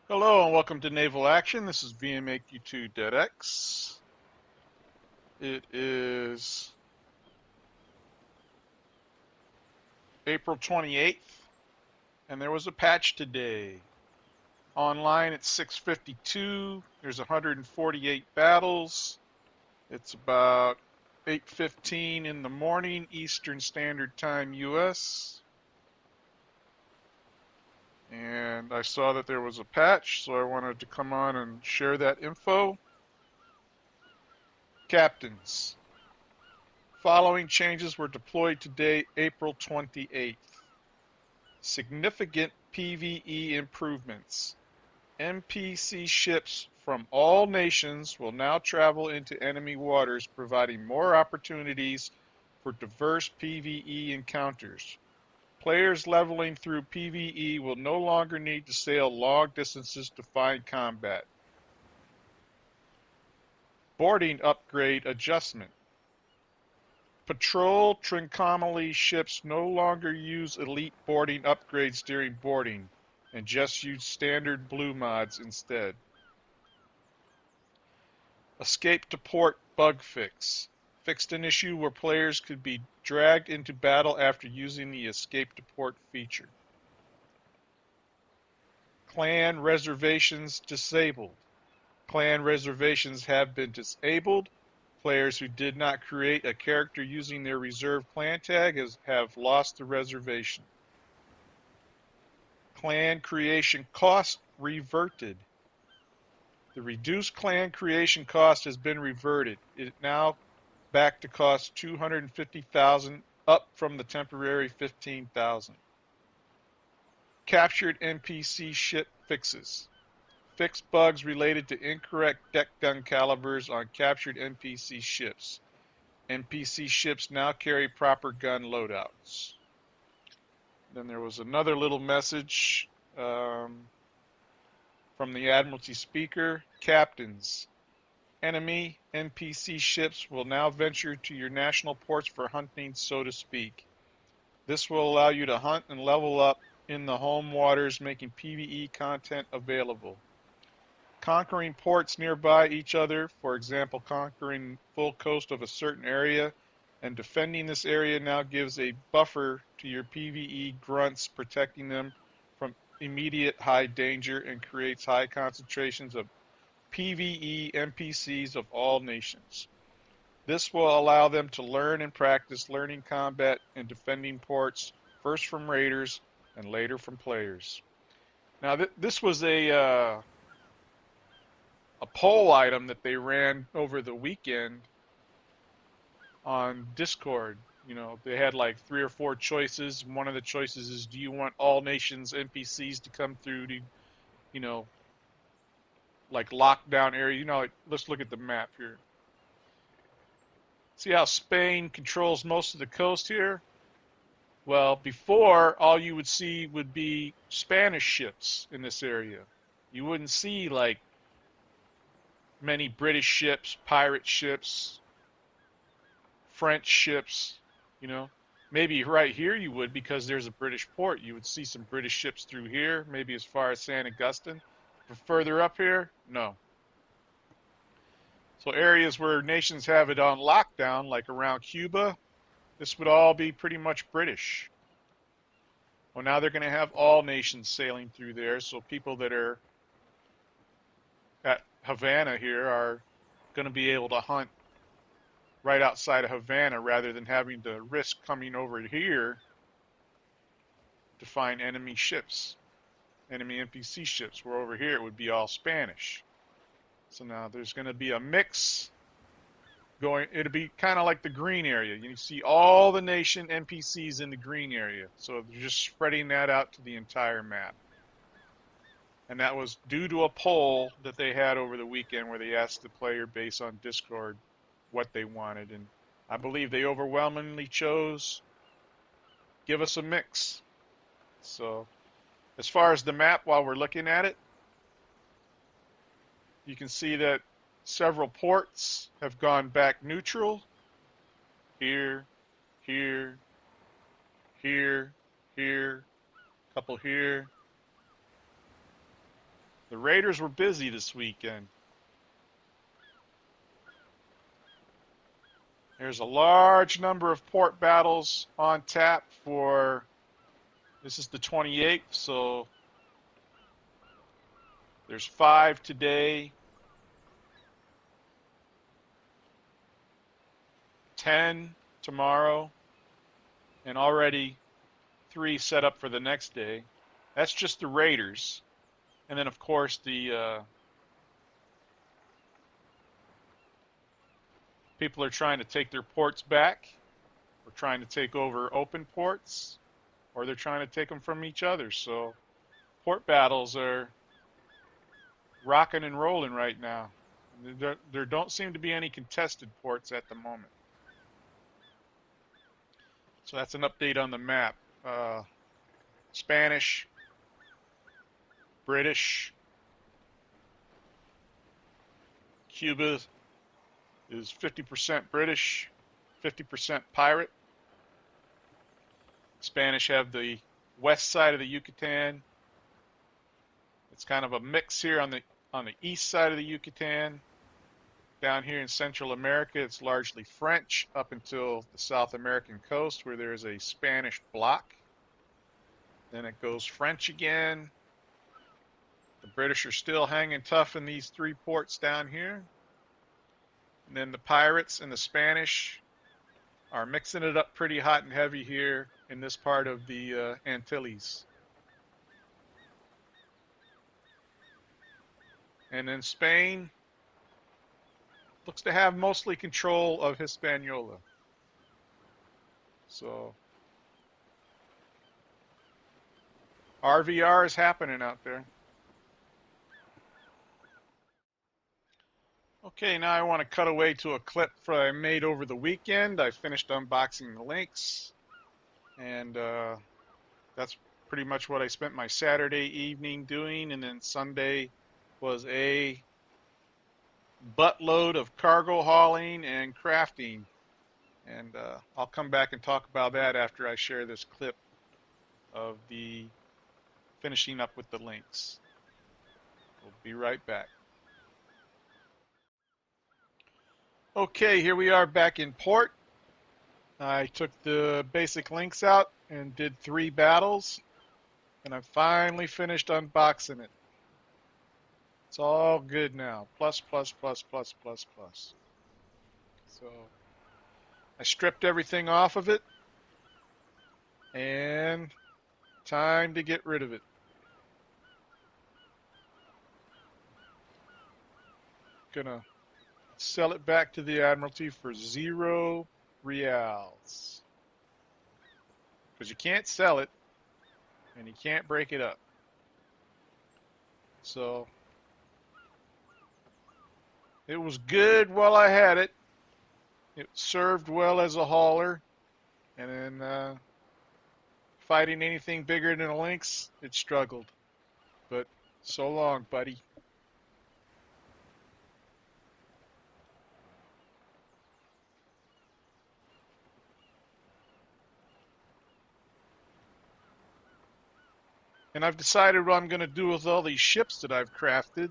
Hello and welcome to Naval Action. This is VMAQ2 DeadX. It is April 28th, and there was a patch today. Online at 6:52. There's 148 battles. It's about 8:15 in the morning, Eastern Standard Time, US. And I saw that there was a patch, so I wanted to come on and share that info. Captains. Following changes were deployed today, April 28th. Significant PvE improvements. NPC ships from all nations will now travel into enemy waters, providing more opportunities for diverse PvE encounters. Players leveling through PvE will no longer need to sail long distances to find combat. Boarding upgrade adjustment. Patrol Trincomalee ships no longer use elite boarding upgrades during boarding, and just use standard blue mods instead. Escape to port bug fix. Fixed an issue where players could be dragged into battle after using the escape to port feature. Clan reservations disabled. Clan reservations have been disabled. Players who did not create a character using their reserve clan tag have lost the reservation. Clan creation cost reverted. The reduced clan creation cost has been reverted. It now back to cost 250,000, up from the temporary 15,000. Captured NPC ship fixes. Fix bugs related to incorrect deck gun calibers on captured NPC ships. NPC ships now carry proper gun loadouts. Then there was another little message from the Admiralty speaker. Captains, enemy NPC ships will now venture to your national ports for hunting, so to speak. This will allow you to hunt and level up in the home waters, making PvE content available. Conquering ports nearby each other, for example, conquering full coast of a certain area, and defending this area now gives a buffer to your PvE grunts, protecting them from immediate high danger, and creates high concentrations of PvE NPCs of all nations. This will allow them to learn and practice learning combat and defending ports, first from raiders and later from players. Now, this was a poll item that they ran over the weekend on Discord. You know, they had like 3 or 4 choices. One of the choices is, do you want all nations NPCs to come through to, you know, like lockdown area? You know, like, let's look at the map here. See how Spain controls most of the coast here? Well, before, all you would see would be Spanish ships in this area. You wouldn't see like many British ships, pirate ships, French ships, you know. Maybe right here you would, because there's a British port. You would see some British ships through here, maybe as far as San Augustine. But further up here, no. So areas where nations have it on lockdown, like around Cuba, this would all be pretty much British. Well, now they're going to have all nations sailing through there, so people that are at Havana here are going to be able to hunt right outside of Havana rather than having to risk coming over here to find enemy ships, enemy NPC ships, where over here it would be all Spanish. So now there's going to be a mix going. It'll be kind of like the green area. You see all the nation NPCs in the green area. So they're just spreading that out to the entire map. And that was due to a poll that they had over the weekend where they asked the player base on Discord what they wanted. And I believe they overwhelmingly chose give us a mix. So as far as the map, while we're looking at it, you can see that several ports have gone back neutral. Here, here, here, here, couple here. The The Raiders were busy this weekend. There's a large number of port battles on tap for, this is the 28th, so there's 5 today, 10 tomorrow, and already 3 set up for the next day. That's just the Raiders. And then, of course, the people are trying to take their ports back, or trying to take over open ports, or they're trying to take them from each other. So port battles are rocking and rolling right now. There don't seem to be any contested ports at the moment. So that's an update on the map. Spanish, British, Cuba is 50% British, 50% pirate. Spanish have the west side of the Yucatan. It's kind of a mix here on the east side of the Yucatan. Down here in Central America, it's largely French up until the South American coast where there's a Spanish block. Then it goes French again. The British are still hanging tough in these 3 ports down here. And then the pirates and the Spanish are mixing it up pretty hot and heavy here in this part of the Antilles. And then Spain looks to have mostly control of Hispaniola. So RVR is happening out there. Okay, now I want to cut away to a clip I made over the weekend. I finished unboxing the links, and that's pretty much what I spent my Saturday evening doing, and then Sunday was a buttload of cargo hauling and crafting, and I'll come back and talk about that after I share this clip of the finishing up with the links. We'll be right back. Okay, here we are back in port. I took the basic links out and did 3 battles, and I finally finished unboxing it. It's all good now. Plus, plus, plus, plus, plus, plus. So I stripped everything off of it, and time to get rid of it. Gonna sell it back to the Admiralty for 0 reals. Because you can't sell it, and you can't break it up. So it was good while I had it. It served well as a hauler, and then fighting anything bigger than a lynx, it struggled. But so long, buddy. And I've decided what I'm going to do with all these ships that I've crafted.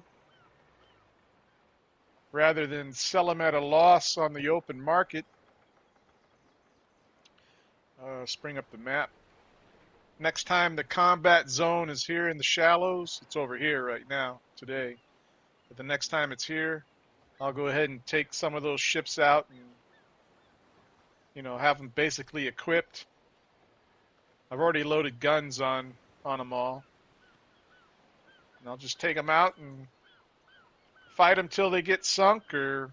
Rather than sell them at a loss on the open market. Spring up the map. Next time the combat zone is here in the shallows, it's over here right now, today. But the next time it's here, I'll go ahead and take some of those ships out and, have them basically equipped. I've already loaded guns on them all. And I'll just take them out and fight them till they get sunk, and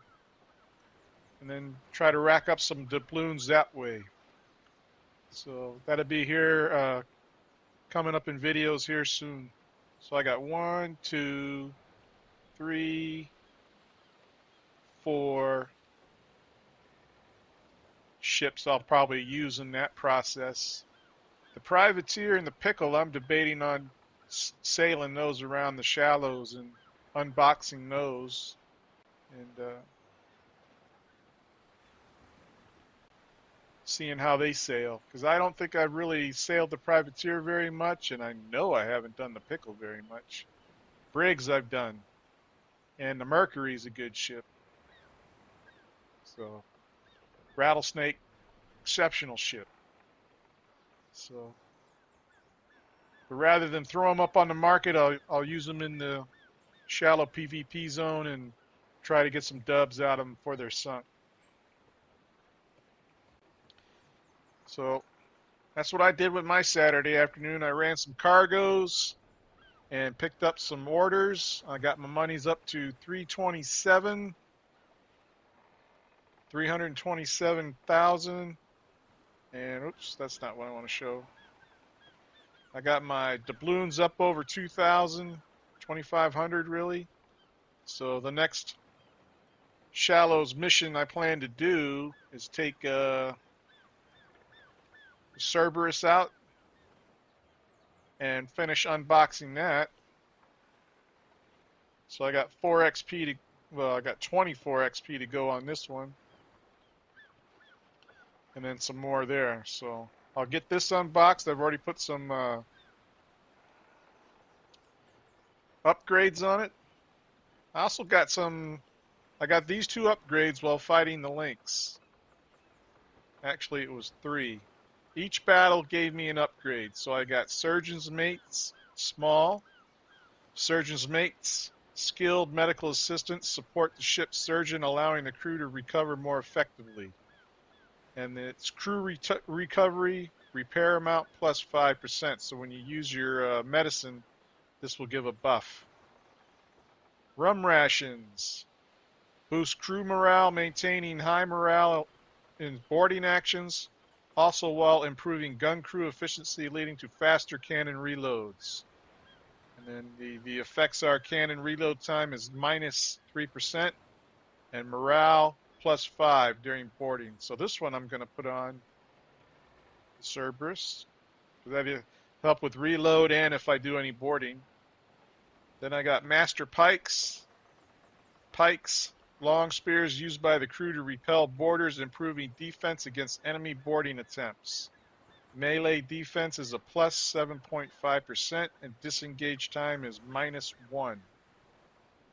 then try to rack up some doubloons that way. So that'll be here, coming up in videos here soon. So I got 1, 2, 3, 4 ships I'll probably use in that process. The privateer and the pickle, I'm debating on sailing those around the shallows and unboxing those, and seeing how they sail. Because I don't think I've really sailed the privateer very much, and I know I haven't done the pickle very much. Briggs I've done, and the Mercury's a good ship. So Rattlesnake, exceptional ship. So, but rather than throw them up on the market, I'll use them in the shallow PvP zone and try to get some dubs out of them before they're sunk. So that's what I did with my Saturday afternoon. I ran some cargoes and picked up some orders. I got my monies up to 327,000. And oops, that's not what I want to show. I got my doubloons up over 2,000, 2,500 really. So the next Shallows mission I plan to do is take Cerberus out and finish unboxing that. So I got 4 XP to, well, I got 24 XP to go on this one. And then some more there. So I'll get this unboxed. I've already put some upgrades on it. I also got I got these 2 upgrades while fighting the Lynx. Actually, it was 3. Each battle gave me an upgrade. So I got Surgeon's Mates, small. Surgeon's Mates, skilled medical assistants support the ship's surgeon, allowing the crew to recover more effectively. And it's crew recovery, repair amount plus 5%. So when you use your medicine, this will give a buff. Rum rations. Boost crew morale, maintaining high morale in boarding actions, also while improving gun crew efficiency, leading to faster cannon reloads. And then the effects are cannon reload time is minus 3%, and morale plus 5 during boarding. So this one I'm going to put on the Cerberus. That'll help with reload and if I do any boarding. Then I got Master Pikes. Pikes, long spears used by the crew to repel boarders, improving defense against enemy boarding attempts. Melee defense is a plus 7.5%, and disengage time is minus 1.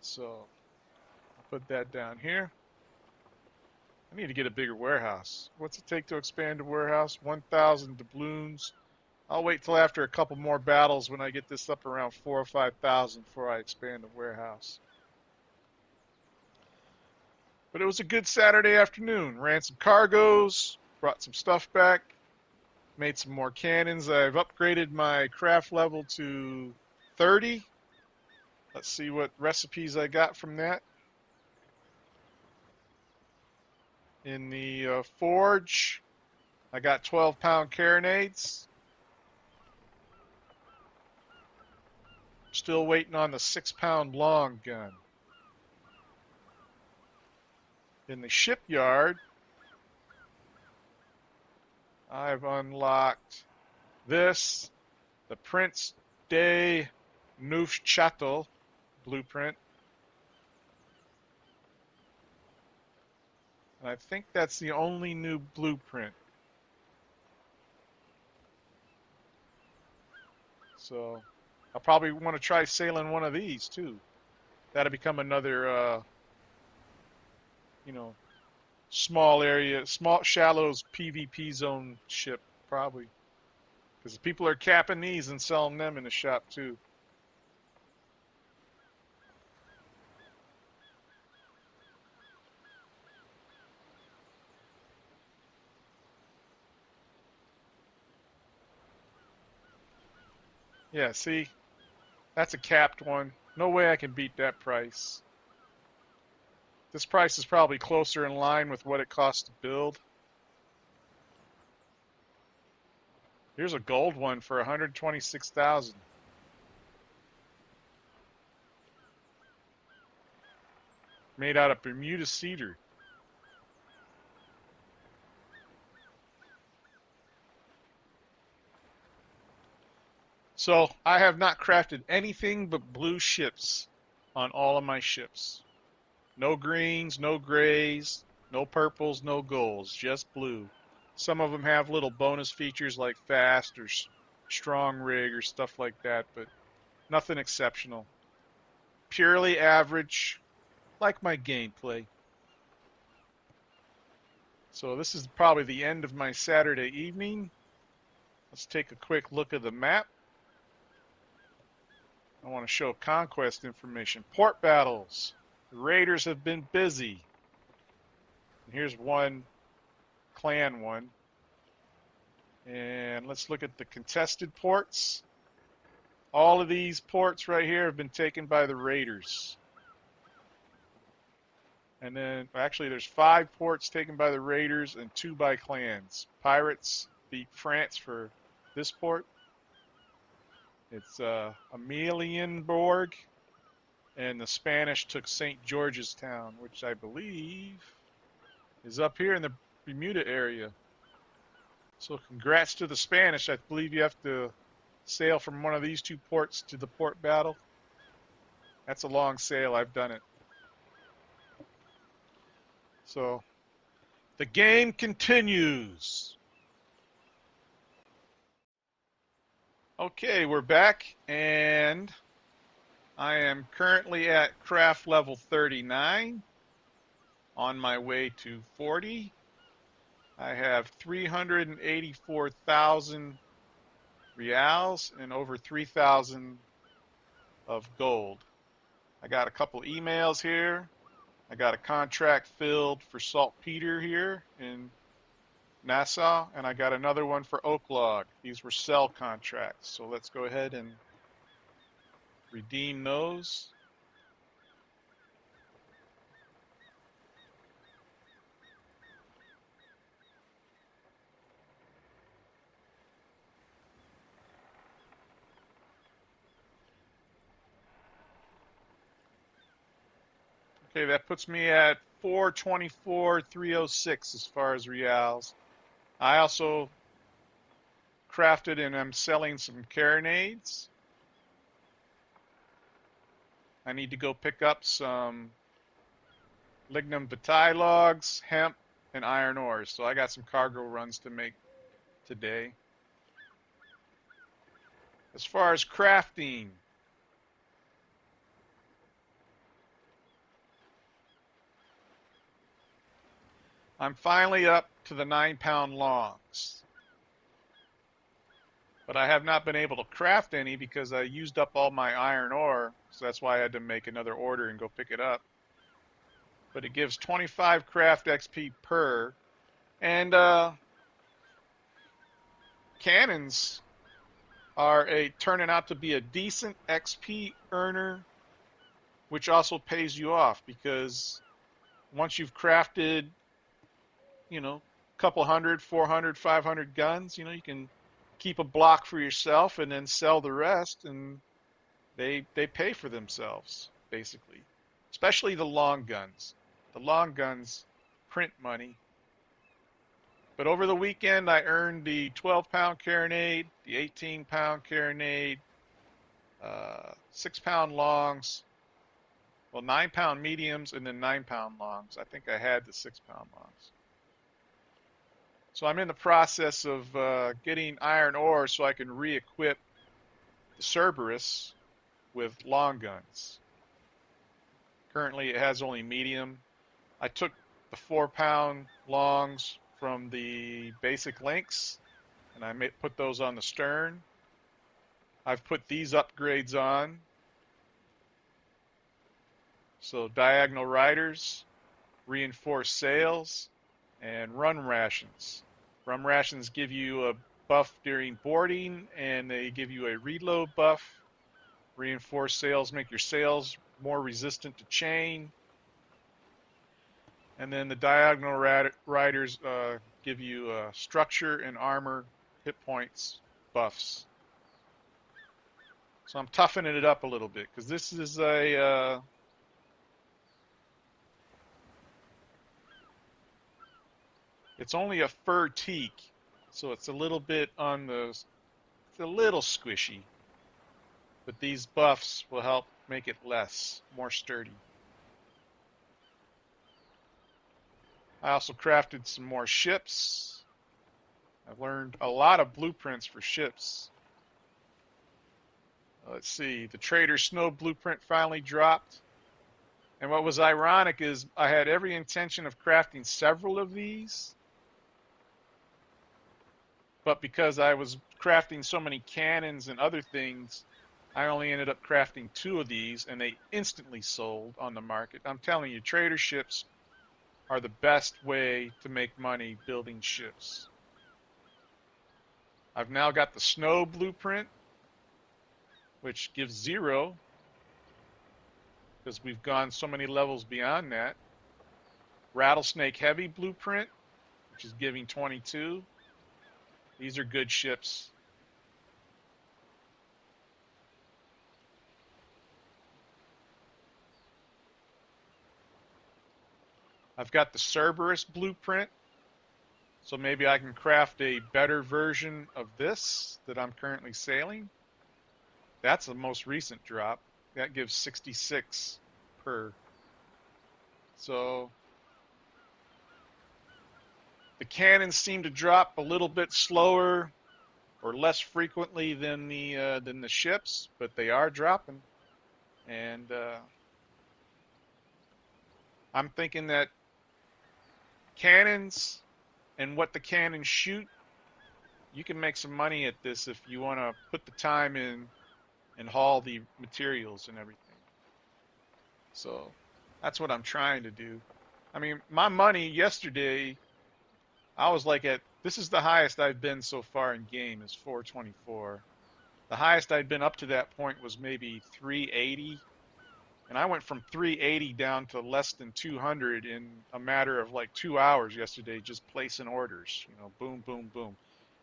So I'll put that down here. I need to get a bigger warehouse. What's it take to expand a warehouse? 1,000 doubloons. I'll wait till after a couple more battles when I get this up around 4,000 or 5,000 before I expand the warehouse. But it was a good Saturday afternoon. Ran some cargoes, brought some stuff back, made some more cannons. I've upgraded my craft level to 30. Let's see what recipes I got from that. In the forge, I got 12-pound carronades. Still waiting on the 6-pound long gun. In the shipyard, I've unlocked this, the Prince de Neufchâtel blueprint. And I think that's the only new blueprint. So I'll probably want to try sailing one of these too. That'll become another, small area, small shallows PvP zone ship probably. Because people are capping these and selling them in the shop too. Yeah, see? That's a capped one. No way I can beat that price. This price is probably closer in line with what it costs to build. Here's a gold one for 126,000. Made out of Bermuda cedar. So I have not crafted anything but blue ships on all of my ships. No greens, no grays, no purples, no golds, just blue. Some of them have little bonus features like fast or strong rig or stuff like that, but nothing exceptional. purely average, like my gameplay. So this is probably the end of my Saturday evening. Let's take a quick look at the map. I want to show conquest information. Port battles. The raiders have been busy. And here's one clan one. And let's look at the contested ports. All of these ports right here have been taken by the raiders. And then, actually, there's 5 ports taken by the raiders and 2 by clans. Pirates beat France for this port. It's Amelienborg. And the Spanish took St. George's Town, which I believe is up here in the Bermuda area. So congrats to the Spanish. I believe you have to sail from one of these 2 ports to the port battle. That's a long sail. I've done it. So the game continues. Okay, we're back, and I am currently at craft level 39, on my way to 40. I have 384,000 reals and over 3,000 of gold. I got a couple emails here. I got a contract filled for saltpeter here in Nassau, and I got another one for oak log. These were sell contracts, so let's go ahead and redeem those. Okay, that puts me at 424,306 as far as reals. I also crafted and I'm selling some carronades. I need to go pick up some lignum vitae logs, hemp, and iron ores. So I got some cargo runs to make today. As far as crafting, I'm finally up to the 9-pound longs. But I have not been able to craft any because I used up all my iron ore. So that's why I had to make another order and go pick it up. But it gives 25 craft XP per. And cannons are turning out to be a decent XP earner, which also pays you off because once you've crafted, a couple hundred, 400, 500 guns, you can keep a block for yourself and then sell the rest, and they pay for themselves, basically. Especially the long guns. The long guns print money. But over the weekend, I earned the 12-pound carronade, the 18-pound carronade, 6-pound longs, well, 9-pound mediums, and then 9-pound longs. I think I had the 6-pound longs. So I'm in the process of getting iron ore so I can re-equip the Cerberus with long guns. Currently, it has only medium. I took the 4-pound longs from the basic links, and I put those on the stern. I've put these upgrades on. So diagonal riders, reinforced sails, and run rations. Run rations give you a buff during boarding, and they give you a reload buff. Reinforced sails make your sails more resistant to chain. And then the diagonal riders give you structure and armor hit points buffs. So I'm toughening it up a little bit because this is it's only a fur teak, so it's a little bit it's a little squishy. But these buffs will help make it more sturdy. I also crafted some more ships. I've learned a lot of blueprints for ships. Let's see. The Trader Snow blueprint finally dropped. And what was ironic is I had every intention of crafting several of these, but because I was crafting so many cannons and other things, I only ended up crafting 2 of these, and they instantly sold on the market. I'm telling you, trader ships are the best way to make money building ships. I've now got the Snow blueprint, which gives 0 because we've gone so many levels beyond that. Rattlesnake Heavy blueprint, which is giving 22. These are good ships. I've got the Cerberus blueprint, so maybe I can craft a better version of this that I'm currently sailing. That's the most recent drop. That gives 66 per. So the cannons seem to drop a little bit slower or less frequently than the ships, but they are dropping. And I'm thinking that cannons and what the cannons shoot, you can make some money at this if you want to put the time in and haul the materials and everything. So that's what I'm trying to do. I mean, my money yesterday, I was like this is the highest I've been so far in game is 424. The highest I'd been up to that point was maybe 380. And I went from 380 down to less than 200 in a matter of like 2 hours yesterday, just placing orders, boom, boom, boom.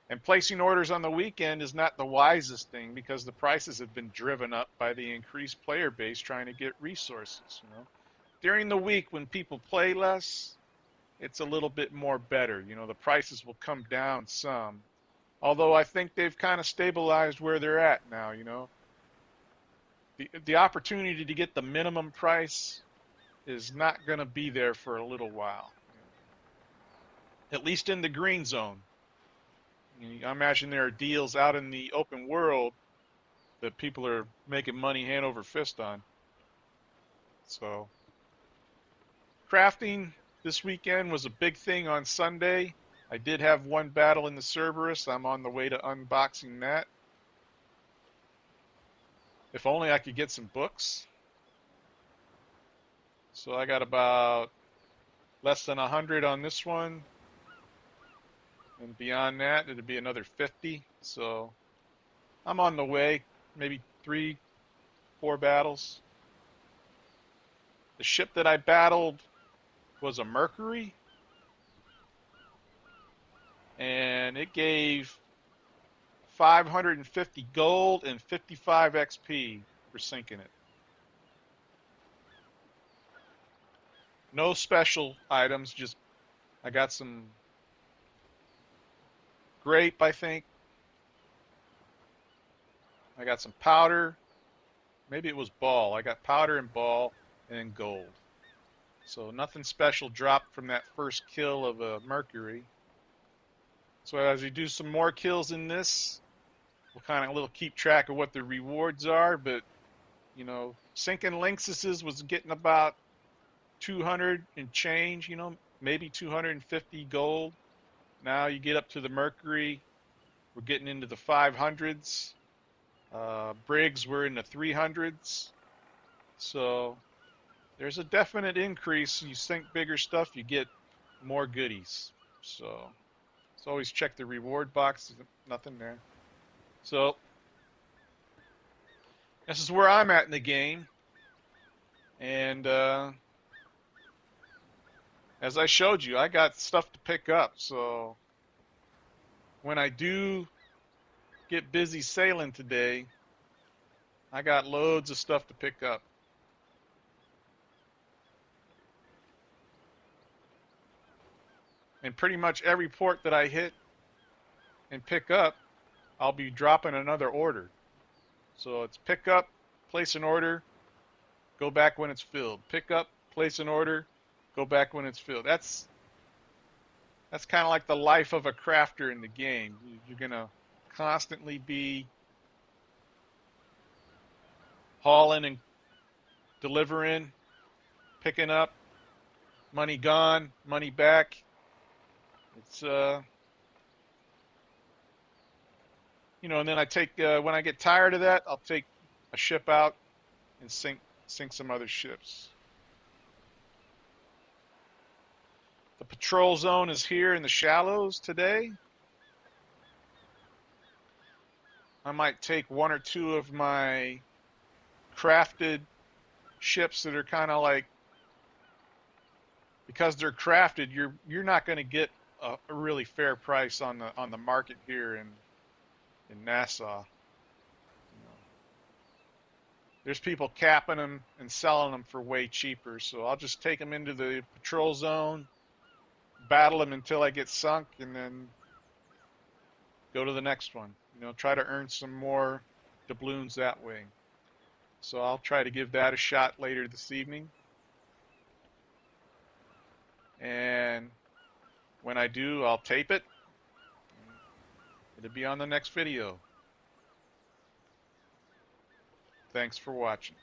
And placing orders on the weekend is not the wisest thing because the prices have been driven up by the increased player base trying to get resources. During the week when people play less, it's a little bit more better. The prices will come down some. Although I think they've kind of stabilized where they're at now. The opportunity to get the minimum price is not going to be there for a little while. At least in the green zone. I imagine there are deals out in the open world that people are making money hand over fist on. So, crafting this weekend was a big thing on Sunday. I did have one battle in the Cerberus. I'm on the way to unboxing that. If only I could get some books. So I got about less than 100 on this one. And beyond that, it'd be another 50. So I'm on the way. Maybe 3, 4 battles. The ship that I battled was a Mercury. And it gave 550 gold and 55 XP for sinking it. No special items, just I got some grape, I think. I got some powder. Maybe it was ball. I got powder and ball and then gold. So nothing special dropped from that first kill of a Mercury. So as we do some more kills in this, we'll kind of keep track of what the rewards are. But sinking Lynxuses was getting about 200 and change. Maybe 250 gold. Now you get up to the Mercury, we're getting into the 500s. Briggs were in the 300s. So there's a definite increase. You sink bigger stuff, you get more goodies. So always check the reward box. There's nothing there. So this is where I'm at in the game. And as I showed you, I got stuff to pick up. So when I do get busy sailing today, I got loads of stuff to pick up. And pretty much every port that I hit and pick up, I'll be dropping another order. So it's pick up, place an order, go back when it's filled. Pick up, place an order, go back when it's filled. That's kind of like the life of a crafter in the game. You're going to constantly be hauling and delivering, picking up, money gone, money back. It's and then I take when I get tired of that, I'll take a ship out and sink some other ships. The patrol zone is here in the shallows today. I might take one or two of my crafted ships that are kind of like, because they're crafted, you're not going to get a really fair price on the market here in Nassau. There's people capping them and selling them for way cheaper, so I'll just take them into the patrol zone, battle them until I get sunk, and then go to the next one. Try to earn some more doubloons that way. So I'll try to give that a shot later this evening. And when I do, I'll tape it. It'll be on the next video. Thanks for watching.